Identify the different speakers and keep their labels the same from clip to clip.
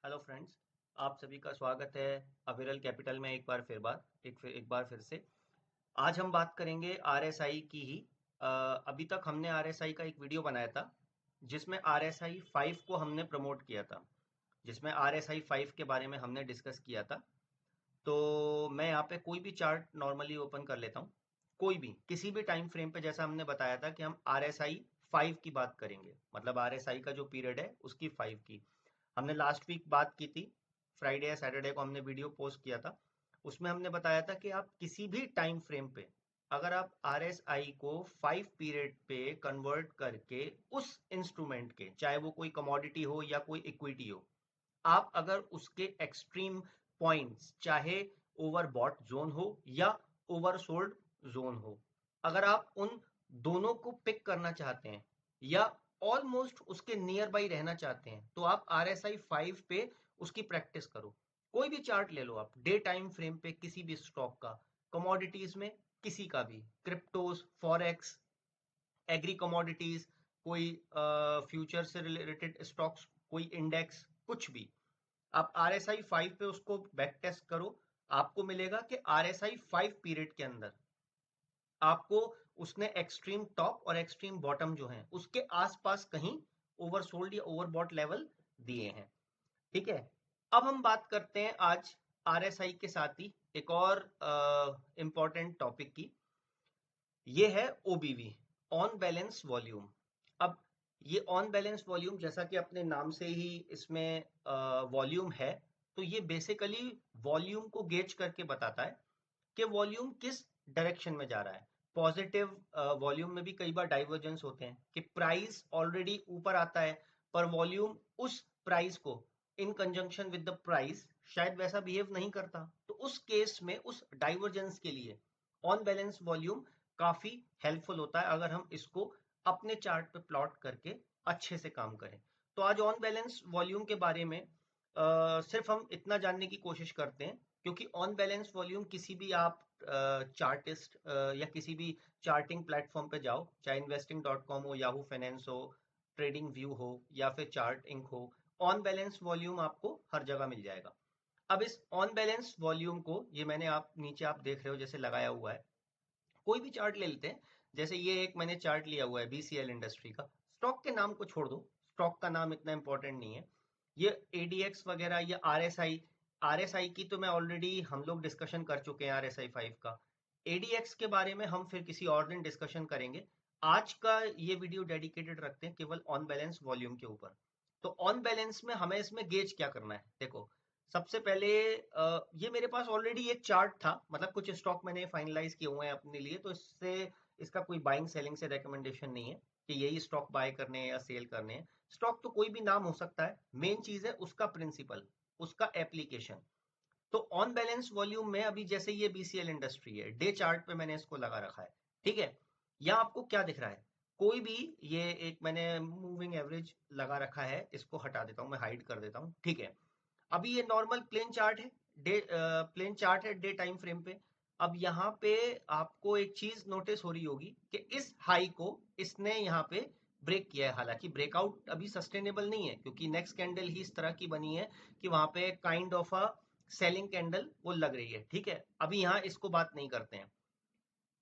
Speaker 1: Hello friends. आप सभी का स्वागत है अविरल कैपिटल में एक बार फिर से। आज हम बात करेंगे आरएसआई की ही। अभी तक हमने आरएसआई का एक वीडियो बनाया था जिसमें आरएसआई 5 को हमने प्रमोट किया था, जिसमें आरएसआई 5 के बारे में हमने डिस्कस किया था। तो मैं यहाँ पे कोई भी चार्ट नॉर्मली ओपन कर लेता हूँ, कोई भी किसी भी टाइम फ्रेम पे। जैसा हमने बताया था कि हम आरएसआई 5 की बात करेंगे, मतलब आरएसआई का जो पीरियड है उसकी 5 की। हमने लास्ट वीक बात की थी, फ्राइडे या सैटरडे को हमने वीडियो पोस्ट किया था। उसमें हमने बताया था कि आप किसी भी टाइम फ्रेम पे अगर आप आरएसआई को 5 पीरियड पे कन्वर्ट करके उस इंस्ट्रूमेंट के, चाहे वो कोई कमोडिटी हो या कोई इक्विटी हो, आप अगर उसके एक्सट्रीम पॉइंट्स, चाहे ओवरबॉट जोन हो या ओवरसोल्ड जोन हो, अगर आप उन दोनों को पिक करना चाहते हैं या ऑलमोस्ट उसके नियर बाई रहना चाहते हैं, तो आप आर एस आई 5 पे उसकी प्रैक्टिस करो। कोई भी चार्ट ले लो आप, डे टाइम फ्रेम पे किसी भी स्टॉक का, कमोडिटीज में किसी का भी, क्रिप्टोज, फॉरेक्स, एग्री कमोडिटीज, कोई फ्यूचर से रिलेटेड स्टॉक्स, कोई इंडेक्स, कुछ भी। आप आर एस आई 5 पे उसको बैक टेस्ट करो। आपको मिलेगा कि आर एस आई 5 पीरियड के अंदर आपको उसने एक्सट्रीम टॉप और एक्सट्रीम बॉटम जो है उसके आसपास कहीं ओवरसोल्ड या ओवरबॉट लेवल दिए हैं। ठीक है। अब हम बात करते हैं आज आरएसआई के साथ ही एक और इंपॉर्टेंट टॉपिक की। ये है ओबीवी, ऑन बैलेंस वॉल्यूम। अब ये ऑन बैलेंस वॉल्यूम, जैसा कि अपने नाम से ही इसमें वॉल्यूम है, तो ये बेसिकली वॉल्यूम को गेज करके बताता है कि वॉल्यूम किस डायरेक्शन में जा रहा है। पॉजिटिव वॉल्यूम में भी कई बार डाइवर्जेंस होते हैं कि प्राइस ऑलरेडी ऊपर आता है पर वॉल्यूम उस प्राइस को इन कंजंक्शन विद द प्राइस शायद वैसा बिहेव नहीं करता। तो उस केस में उस डाइवर्जेंस के लिए ऑन बैलेंस वॉल्यूम काफी हेल्पफुल होता है अगर हम इसको अपने चार्ट पे प्लॉट करके अच्छे से काम करें। तो आज ऑन बैलेंस वॉल्यूम के बारे में सिर्फ हम इतना जानने की कोशिश करते हैं, क्योंकि ऑन बैलेंस वॉल्यूम किसी भी आप चार्टिस्ट या किसी भी चार्टिंग प्लेटफॉर्म पे जाओ, चाहे इन्वेस्टिंग डॉट कॉम हो, याहू फाइनेंस हो, ट्रेडिंग व्यू हो या फिर चार्ट इंक हो, ऑन बैलेंस वॉल्यूम आपको हर जगह मिल जाएगा। अब इस ऑन बैलेंस वॉल्यूम को, ये मैंने आप नीचे आप देख रहे हो जैसे लगाया हुआ है, कोई भी चार्ट ले लेते हैं। जैसे ये एक मैंने चार्ट लिया हुआ है बीसीएल इंडस्ट्री का। स्टॉक के नाम को छोड़ दो, स्टॉक का नाम इतना इंपॉर्टेंट नहीं है। ये एडीएक्स वगैरह या आरएसआई, आरएसआई की तो मैं ऑलरेडी हम लोग डिस्कशन कर चुके हैं आरएसआई 5 का। एडीएक्स के बारे में हम फिर किसी और दिन डिस्कशन करेंगे। आज का ये वीडियो डेडिकेटेड रखते हैं केवल ऑन बैलेंस वॉल्यूम के ऊपर। तो ऑन बैलेंस में हमें इसमें गेज क्या करना है, देखो। सबसे पहले ये मेरे पास ऑलरेडी एक चार्ट था, मतलब कुछ स्टॉक मैंने फाइनलाइज किए हुए हैं अपने लिए, तो इससे इसका कोई बाइंग सेलिंग से रेकमेंडेशन नहीं है कि यही स्टॉक बाय करने हैं या सेल करने हैं। स्टॉक तो कोई भी नाम हो सकता है, मेन चीज है उसका प्रिंसिपल, उसका एप्लीकेशन। तो ऑन बैलेंस वॉल्यूम में अभी जैसे ये बीसीएल इंडस्ट्री है, डे चार्ट पे मैंने इसको लगा रखा है। ठीक है। यहाँ आपको क्या दिख रहा है, कोई भी, ये एक मैंने मूविंग एवरेज लगा रखा है, इसको हटा देता हूँ, मैं हाइड कर देता हूँ। ठीक है। अभी ये नॉर्मल प्लेन चार्ट है, डे प्लेन चार्ट है डे टाइम फ्रेम पे। अब यहाँ पे आपको एक चीज नोटिस हो रही होगी कि इस हाई को इसने यहाँ पे ब्रेक किया है। हालांकि ब्रेकआउट अभी सस्टेनेबल नहीं है, क्योंकि नेक्स्ट कैंडल ही इस तरह की बनी है कि वहां पे kind of a selling candle वो लग रही है। ठीक है, अभी यहाँ इसको बात नहीं करते हैं।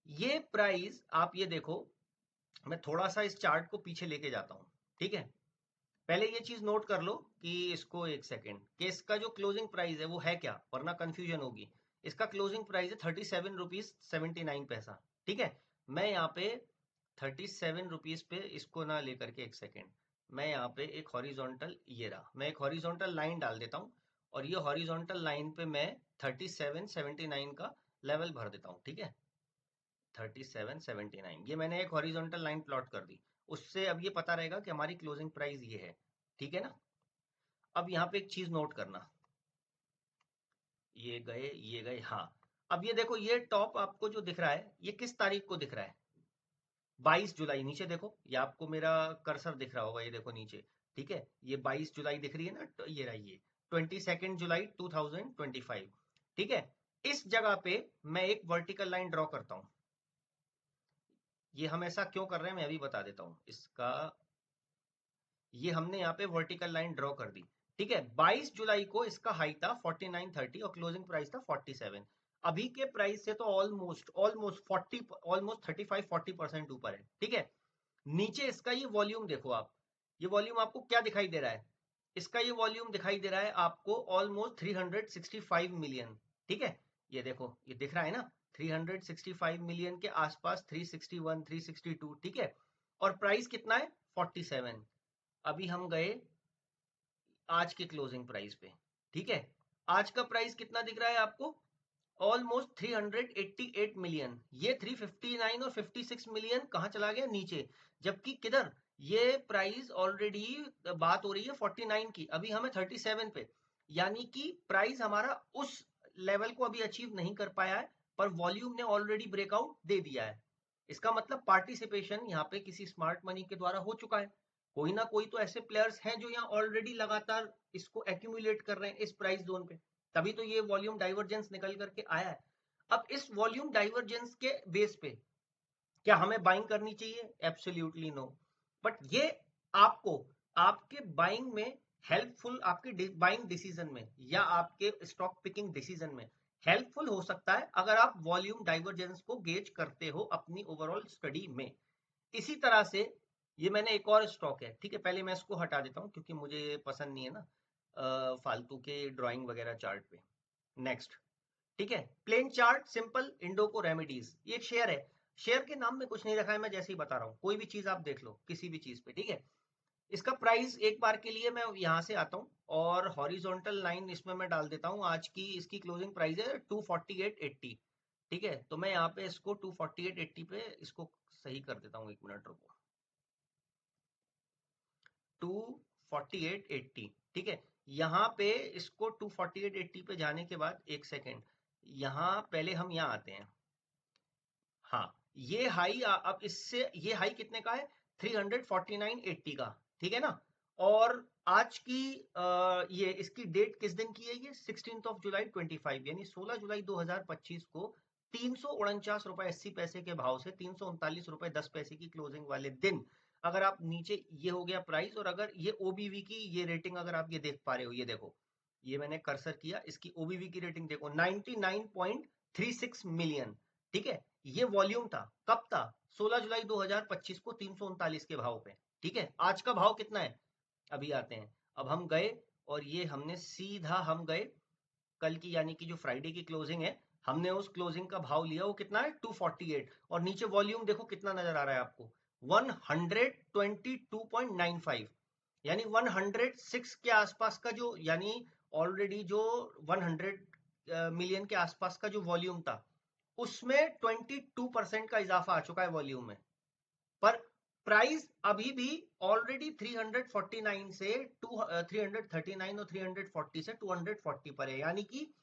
Speaker 1: ये प्राइस आप ये देखो, मैं थोड़ा सा इस चार्ट को पीछे लेके जाता हूँ। ठीक है। पहले ये चीज नोट कर लो कि इसको एक सेकेंड, कि इसका जो क्लोजिंग प्राइस है वो है क्या, वरना कंफ्यूजन होगी। इसका क्लोजिंग प्राइस है 37 रुपीज 79 पैसा। ठीक है। मैं यहाँ पे 37 रुपीज पे इसको ना लेकर के, एक सेकेंड, मैं यहाँ पे एक हॉरिजॉन्टल, ये रहा, मैं एक हॉरिजॉन्टल लाइन डाल देता हूँ और ये हॉरिजॉन्टल लाइन पे मैं 3779 का लेवल भर देता हूँ। ठीक है। 3779, ये मैंने एक हॉरिजॉन्टल लाइन प्लॉट कर दी। उससे अब ये पता रहेगा कि हमारी क्लोजिंग प्राइस ये है। ठीक है ना। अब यहाँ पे एक चीज नोट करना, ये गए, हाँ। अब ये देखो, ये टॉप आपको जो दिख रहा है ये किस तारीख को दिख रहा है, 22 जुलाई। नीचे देखो, ये आपको मेरा कर्सर दिख रहा होगा, ये देखो नीचे। ठीक है, ये 22 जुलाई दिख रही है ना, तो ये रहा, ये 22 जुलाई 2025। ठीक है। इस जगह पे मैं एक वर्टिकल लाइन ड्रॉ करता हूं। ये हम ऐसा क्यों कर रहे हैं मैं अभी बता देता हूं इसका। ये हमने यहाँ पे वर्टिकल लाइन ड्रॉ कर दी। ठीक है, 22 जुलाई को इसका हाई था 49.30 और क्लोजिंग प्राइस था 47। अभी के प्राइस से तो ऑलमोस्ट ऑलमोस्ट 40 ऑलमोस्ट 35-40% ऊपर है। ठीक है, नीचे इसका ये वॉल्यूम देखो आप, ये वॉल्यूम आपको क्या दिखाई दे रहा है? इसका ये वॉल्यूम दिखाई दे रहा है आपको ऑलमोस्ट 365 मिलियन। ठीक है, ये देखो, ये दिख रहा है ना, 365 मिलियन के आसपास, 361 362। ठीक है, और प्राइस कितना है? 47। अभी हम गए आज के क्लोजिंग प्राइस पे। ठीक है, आज का प्राइस कितना दिख रहा है आपको? Almost 388 million. ये 359 और 56 मिलियन कहाँ चला गया? नीचे। जबकि किधर? ये प्राइस ऑलरेडी, बात हो रही है 49 की, अभी हमें 37 पे, यानी कि प्राइस हमारा उस लेवल को अभी अचीव नहीं कर पाया है, पर वॉल्यूम ने ऑलरेडी ब्रेकआउट दे दिया है। इसका मतलब पार्टिसिपेशन यहाँ पे किसी स्मार्ट मनी के द्वारा हो चुका है। कोई ना कोई तो ऐसे प्लेयर्स हैं जो यहाँ ऑलरेडी लगातार इसको एक्यूमुलेट कर रहे हैं इस प्राइस जोन पे, तभी तो ये वॉल्यूम डाइवर्जेंस निकल करके आया है। अब इस वॉल्यूम डाइवर्जेंस के बेस पे क्या हमें बाइंग करनी चाहिए? Absolutely no. बट ये आपको आपके बाइंग में हेल्पफुल, आपके बाइंग डिसीजन में या आपके स्टॉक पिकिंग डिसीजन में हेल्पफुल हो सकता है अगर आप वॉल्यूम डाइवर्जेंस को गेज करते हो अपनी ओवरऑल स्टडी में। इसी तरह से ये मैंने एक और स्टॉक है, ठीक है, पहले मैं इसको हटा देता हूँ क्योंकि मुझे पसंद नहीं है ना फालतू के ड्राइंग वगैरह चार्ट पे। नेक्स्ट, ठीक है, plain chart simple Indoco remedies, ये एक शेयर है। शेयर के नाम में कुछ नहीं रखा है, मैं जैसे ही बता रहा हूँ, कोई भी चीज आप देख लो किसी भी चीज पे। ठीक है, इसका प्राइस एक बार के लिए मैं यहाँ से आता हूँ और हॉरिजॉन्टल लाइन इसमें मैं डाल देता हूँ। आज की इसकी क्लोजिंग प्राइस है 248.80। ठीक है, तो मैं यहाँ पे इसको 248.80 पे इसको सही कर देता हूँ, 1 मिनट रुको। 248.80। ठीक है, यहाँ पे इसको 248.80 पे जाने के बाद, एक सेकेंड, यहाँ पहले हम यहाँ आते हैं। हाँ, ये हाई अब इससे ये हाई कितने का है? 349.80 का। ठीक है ना, और आज की ये इसकी डेट किस दिन की है? ये 16 जुलाई 25, यानी 16 जुलाई 2025 को 349 रुपए 80 पैसे के भाव से 339 रुपए 10 पैसे की क्लोजिंग वाले दिन, अगर आप नीचे, ये हो गया प्राइस, और अगर ये ओबीवी की ये रेटिंग अगर आप ये देख पा रहे हो, ये देखो, ये मैंने कर्सर किया, इसकी ओबीवी की रेटिंग देखो, 99.36 मिलियन। ठीक है, ये वॉल्यूम था, कब था? 16 जुलाई 2025 को 339 के भाव पे। ठीक है, आज का भाव कितना है? अभी आते हैं। अब हम गए और ये हमने सीधा हम गए कल की, यानी कि जो फ्राइडे की क्लोजिंग है, हमने उस क्लोजिंग का भाव लिया, वो कितना है? 248। और नीचे वॉल्यूम देखो कितना नजर आ रहा है आपको, 122.95, यानी 106 के आसपास का जो, यानी ऑलरेडी जो 100 मिलियन के आसपास का जो वॉल्यूम था, उसमें 22% का इजाफा आ चुका है वॉल्यूम में। पर प्राइस अभी भी ऑलरेडी 349 से 339 और 340 से 240 पर है, यानी कि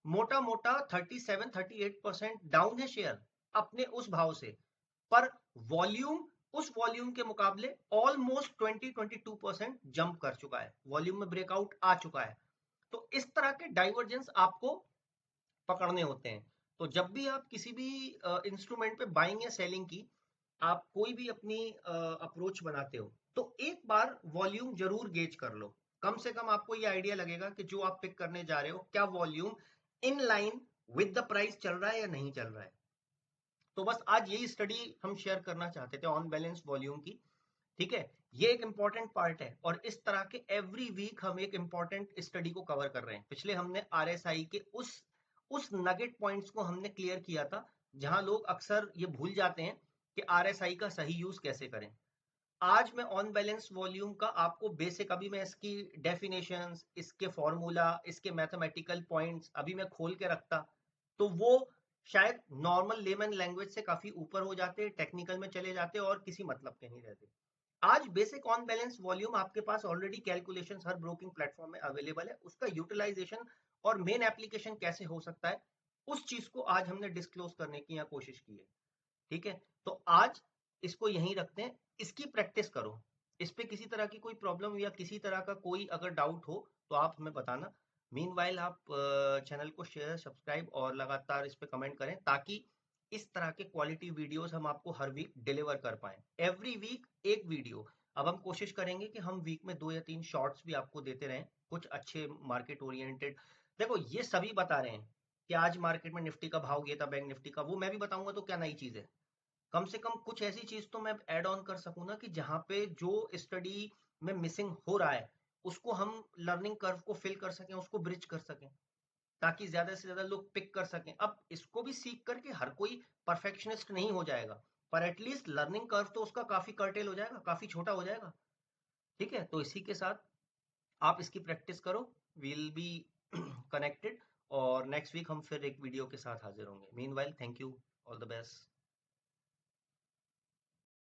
Speaker 1: मोटा मोटा 37-38% डाउन है शेयर अपने उस भाव से। पर वॉल्यूम उस वॉल्यूम के मुकाबले ऑलमोस्ट 20-22% जंप कर चुका है, वॉल्यूम में ब्रेकआउट आ चुका है। तो इस तरह के डाइवर्जेंस आपको पकड़ने होते हैं। तो जब भी आप किसी भी इंस्ट्रूमेंट पे बाइंग या सेलिंग की, आप कोई भी अपनी अप्रोच बनाते हो, तो एक बार वॉल्यूम जरूर गेज कर लो। कम से कम आपको ये आइडिया लगेगा कि जो आप पिक करने जा रहे हो, क्या volume in line with the price चल रहा है या नहीं चल रहा है। तो बस आज यही स्टडी हम शेयर करना चाहते थे, ऑन बैलेंस वॉल्यूम की। ठीक है, ये एक इंपॉर्टेंट पार्ट है और इस तरह के एवरी वीक हम एक इंपॉर्टेंट स्टडी को कवर कर रहे हैं। पिछले हमने आरएसआई के उस नगेट पॉइंट्स को हमने क्लियर किया था, जहां लोग अक्सर ये भूल जाते हैं कि आरएसआई का सही यूज कैसे करें। आज मैं ऑन बैलेंस वॉल्यूम का आपको बेसिक, अभी मैं इसकी डेफिनेशंस, इसके फॉर्मूला, इसके मैथमेटिकल पॉइंट्स अभी मैं खोल के रखता, तो वो शायद नॉर्मल लेमन लैंग्वेज से काफी ऊपर हो जाते, टेक्निकल में चले जाते और किसी मतलब के नहीं रहते। आज बेसिक ऑन बैलेंस वॉल्यूम आपके पास ऑलरेडी कैलकुलेशन हर ब्रोकिंग प्लेटफॉर्म में अवेलेबल है, उसका यूटिलाइजेशन और मेन एप्लीकेशन कैसे हो सकता है, उस चीज को आज हमने डिस्क्लोज करने की यहाँ कोशिश की है। ठीक है, तो आज इसको यहीं रखते हैं, इसकी प्रैक्टिस करो। इस पे किसी तरह की कोई प्रॉब्लम या किसी तरह का कोई अगर डाउट हो तो आप हमें बताना। मीनवाइल आप चैनल को शेयर, सब्सक्राइब और लगातार इस पे कमेंट करें, ताकि इस तरह के क्वालिटी वीडियोस हम आपको हर वीक डिलीवर कर पाए। एवरी वीक एक वीडियो, अब हम कोशिश करेंगे कि हम वीक में 2 या 3 शॉर्ट्स भी आपको देते रहें, कुछ अच्छे मार्केट ओरिएंटेड। देखो ये सभी बता रहे हैं कि आज मार्केट में निफ्टी का भाव गया था, बैंक निफ्टी का, वो मैं भी बताऊंगा तो क्या नई चीज है। कम से कम कुछ ऐसी चीज तो मैं ऐड ऑन कर सकूं ना कि जहां पे जो स्टडी में मिसिंग हो रहा है उसको हम लर्निंग कर्व को फिल कर सकें, उसको ब्रिज कर सकें, ताकि ज्यादा से ज्यादा लोग पिक कर सकें। अब इसको भी सीख करके हर कोई परफेक्शनिस्ट नहीं हो जाएगा, पर एटलीस्ट लर्निंग कर्व तो उसका काफी कर्टेल हो जाएगा, काफी छोटा हो जाएगा। ठीक है, तो इसी के साथ आप इसकी प्रैक्टिस करो। वील बी कनेक्टेड, और नेक्स्ट वीक हम फिर एक वीडियो के साथ हाजिर होंगे। Meanwhile, thank you, all the best.